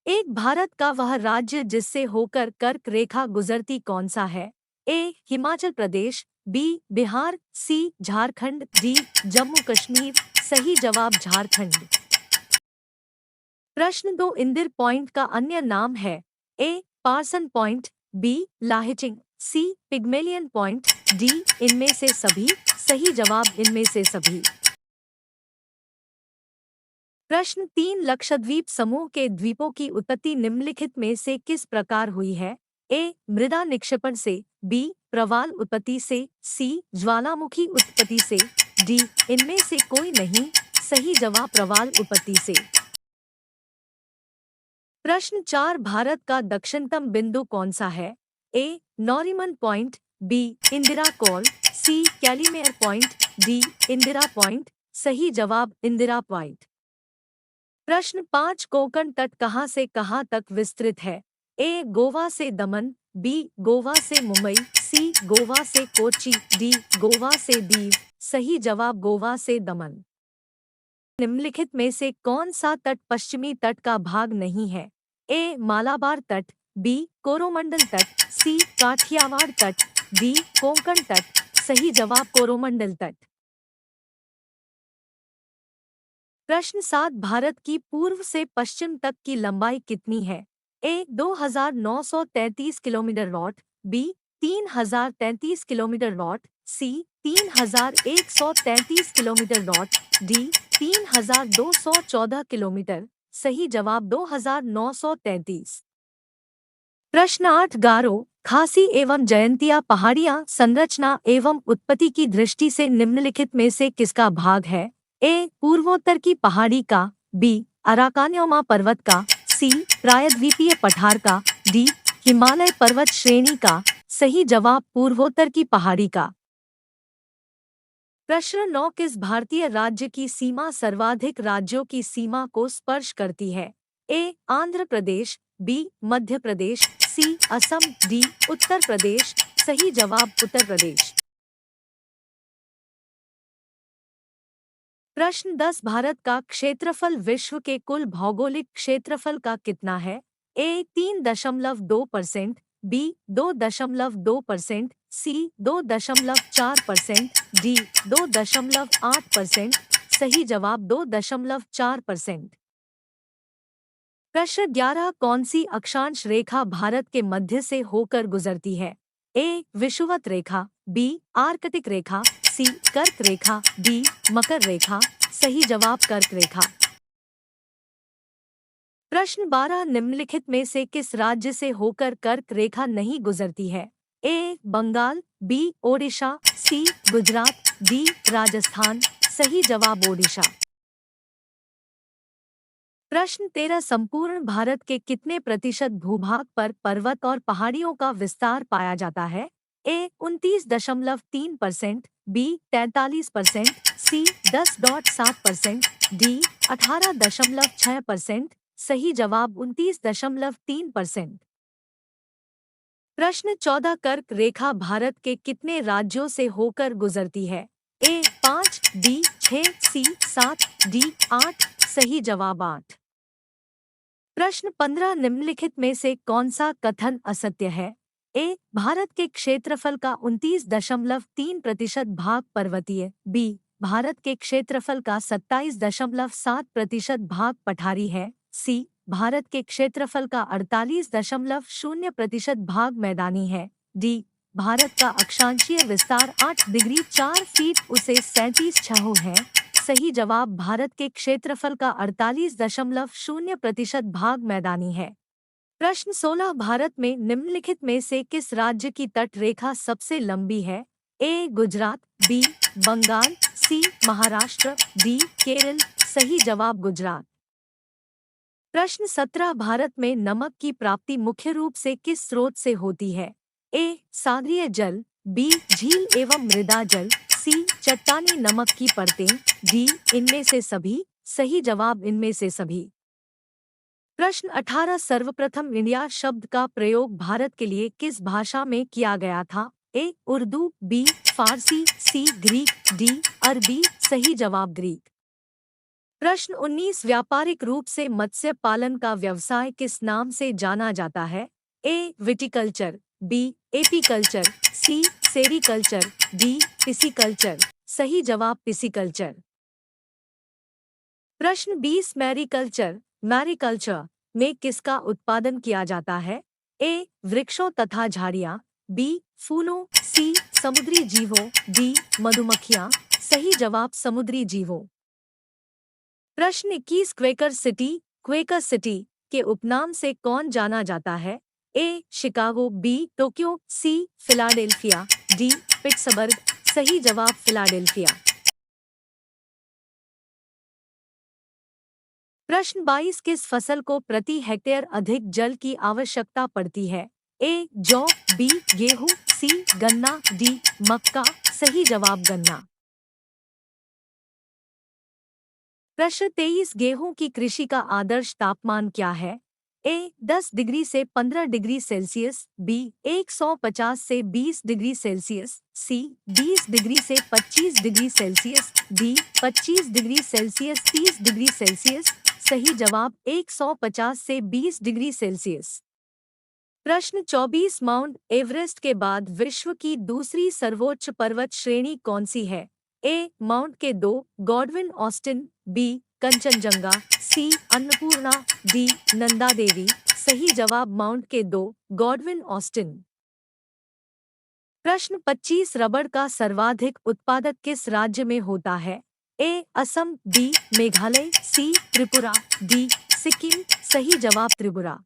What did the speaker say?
एक भारत का वह राज्य जिससे होकर कर्क रेखा गुजरती कौन सा है? ए हिमाचल प्रदेश, बी बिहार, सी झारखंड, डी जम्मू कश्मीर। सही जवाब झारखंड। प्रश्न 2 इंदिर पॉइंट का अन्य नाम है? ए पार्सन पॉइंट, बी लाहिचिंग, सी पिग्मेलियन पॉइंट, डी इनमें से सभी। सही जवाब इनमें से सभी। प्रश्न 3 लक्षद्वीप समूह के द्वीपों की उत्पत्ति निम्नलिखित में से किस प्रकार हुई है? ए मृदा निक्षेपण से, बी प्रवाल उत्पत्ति से, सी ज्वालामुखी उत्पत्ति से, डी इनमें से कोई नहीं। सही जवाब प्रवाल उत्पत्ति से। प्रश्न 4 भारत का दक्षिणतम बिंदु कौन सा है? ए नॉरिमन पॉइंट, बी इंदिरा कॉल, सी कैलीमेयर पॉइंट, डी इंदिरा पॉइंट। सही जवाब इंदिरा पॉइंट। प्रश्न 5 कोंकण तट कहाँ से कहाँ तक विस्तृत है? ए गोवा से दमन, बी गोवा से मुंबई, सी गोवा से कोच्चि, डी गोवा से दीव। सही जवाब गोवा से दमन। निम्नलिखित में से कौन सा तट पश्चिमी तट का भाग नहीं है? ए मालाबार तट, बी कोरोमंडल तट, सी काठियावाड़ तट, डी कोंकण तट। सही जवाब कोरोमंडल तट। प्रश्न 7 भारत की पूर्व से पश्चिम तक की लंबाई कितनी है? A 2933 kilometre not, B 3033 kilometre not, C 3133 kilometre not, D 3214 kilometre. सही जवाब 2933। प्रश्न 8 गारो, खासी एवं जयंतिया पहाड़ियां संरचना एवं उत्पत्ति की दृष्टि से निम्नलिखित में से किसका भाग है? ए पूर्वोत्तर की पहाड़ी का, बी अराकान्योमा पर्वत का, सी प्रायद्वीपीय पठार का, डी हिमालय पर्वत श्रेणी का। सही जवाब पूर्वोत्तर की पहाड़ी का। प्रश्न 9 किस भारतीय राज्य की सीमा सर्वाधिक राज्यों की सीमा को स्पर्श करती है? ए आंध्र प्रदेश, बी मध्य प्रदेश, सी असम, डी उत्तर प्रदेश। सही जवाब उत्तर प्रदेश। प्रश्न 10 भारत का क्षेत्रफल विश्व के कुल भौगोलिक क्षेत्रफल का कितना है? ए 3.2%, बी 2.2%, सी 2.4%, डी 2.8%। सही जवाब 2.4%। प्रश्न 11 कौन सी अक्षांश रेखा भारत के मध्य से होकर गुजरती है? ए विषुवत रेखा, बी आर्कटिक रेखा, सी कर्क रेखा, डी मकर रेखा। सही जवाब कर्क रेखा। प्रश्न 12 निम्नलिखित में से किस राज्य से होकर कर्क रेखा नहीं गुजरती है? ए बंगाल, बी ओडिशा, सी गुजरात, डी राजस्थान। सही जवाब ओडिशा। प्रश्न 13 संपूर्ण भारत के कितने प्रतिशत भूभाग पर पर्वत और पहाड़ियों का विस्तार पाया जाता है? ए 29.3%, बी 43%, सी 10.7%, डी 18.6%। सही जवाब 29.3%। प्रश्न 14 कर्क रेखा भारत के कितने राज्यों से होकर गुजरती है? ए 5, बी 6, सी 7, डी 8। सही जवाब 8। प्रश्न 15 निम्नलिखित में से कौन सा कथन असत्य है? ए भारत के क्षेत्रफल का 29.3% भाग पर्वतीय, बी भारत के क्षेत्रफल का 27.7% भाग पठारी है, सी भारत के क्षेत्रफल का 48.0% भाग मैदानी है, डी भारत का अक्षांशीय विस्तार 8 डिग्री 4 फीट उसे 37 छहो है। सही जवाब भारत के क्षेत्रफल का 48.0% भाग मैदानी है। प्रश्न 16 भारत में निम्नलिखित में से किस राज्य की तट रेखा सबसे लंबी है? ए गुजरात, बी बंगाल, सी महाराष्ट्र, डी केरल। सही जवाब गुजरात। प्रश्न 17 भारत में नमक की प्राप्ति मुख्य रूप से किस स्रोत से होती है? ए सागरीय जल, बी झील एवं मृदा जल, सी चट्टानी नमक की परतें, डी इनमें से सभी। सही जवाब इनमें से सभी। प्रश्न 18 सर्वप्रथम इंडिया शब्द का प्रयोग भारत के लिए किस भाषा में किया गया था? ए उर्दू, बी फारसी, सी ग्रीक, डी अरबी। सही जवाब ग्रीक। प्रश्न 19 व्यापारिक रूप से मत्स्य पालन का व्यवसाय किस नाम से जाना जाता है? A. Viticulture, B. Apiculture, C. Sericulture, D. Pisciculture. सही जवाब पिसीकल्चर। प्रश्न 20 मैरीकल्चर में किसका उत्पादन किया जाता है? ए. वृक्षों तथा झाड़ियाँ, बी. फूलों, सी. समुद्री जीवों, डी. मधुमक्खियाँ। सही जवाब समुद्री जीवों। प्रश्न 21 क्वेकर सिटी के उपनाम से कौन जाना जाता है? A. Chicago, B. Tokyo, C. Philadelphia, D. Pittsburgh. सही जवाब फिलाडेल्फिया। प्रश्न 22 किस फसल को प्रति हेक्टेयर अधिक जल की आवश्यकता पड़ती है? ए. जौ, बी. गेहूं, सी. गन्ना, डी. मक्का। सही जवाब गन्ना। प्रश्न 23 गेहूं की कृषि का आदर्श तापमान क्या है? ए. 10 डिग्री से 15 डिग्री सेल्सियस, बी. 150 से 20 डिग्री सेल्सियस, सी. 20 डिग्री से 25 degree Celsius, D. 25 degree Celsius 30 degree Celsius. सही जवाब 150 से 20 डिग्री सेल्सियस। प्रश्न 24 माउंट एवरेस्ट के बाद विश्व की दूसरी सर्वोच्च पर्वत श्रेणी कौन सी है? ए. माउंट के 2 गॉडविन ऑस्टिन, बी. कंचनजंगा, सी. अन्नपूर्णा, डी. नंदा देवी। सही जवाब माउंट के 2 गॉडविन ऑस्टिन। प्रश्न 25 रबड़ का सर्वाधिक उत्पादक किस राज्य में होता है? ए. असम, बी. मेघालय, सी. त्रिपुरा, डी. सिक्किम। सही जवाब त्रिपुरा।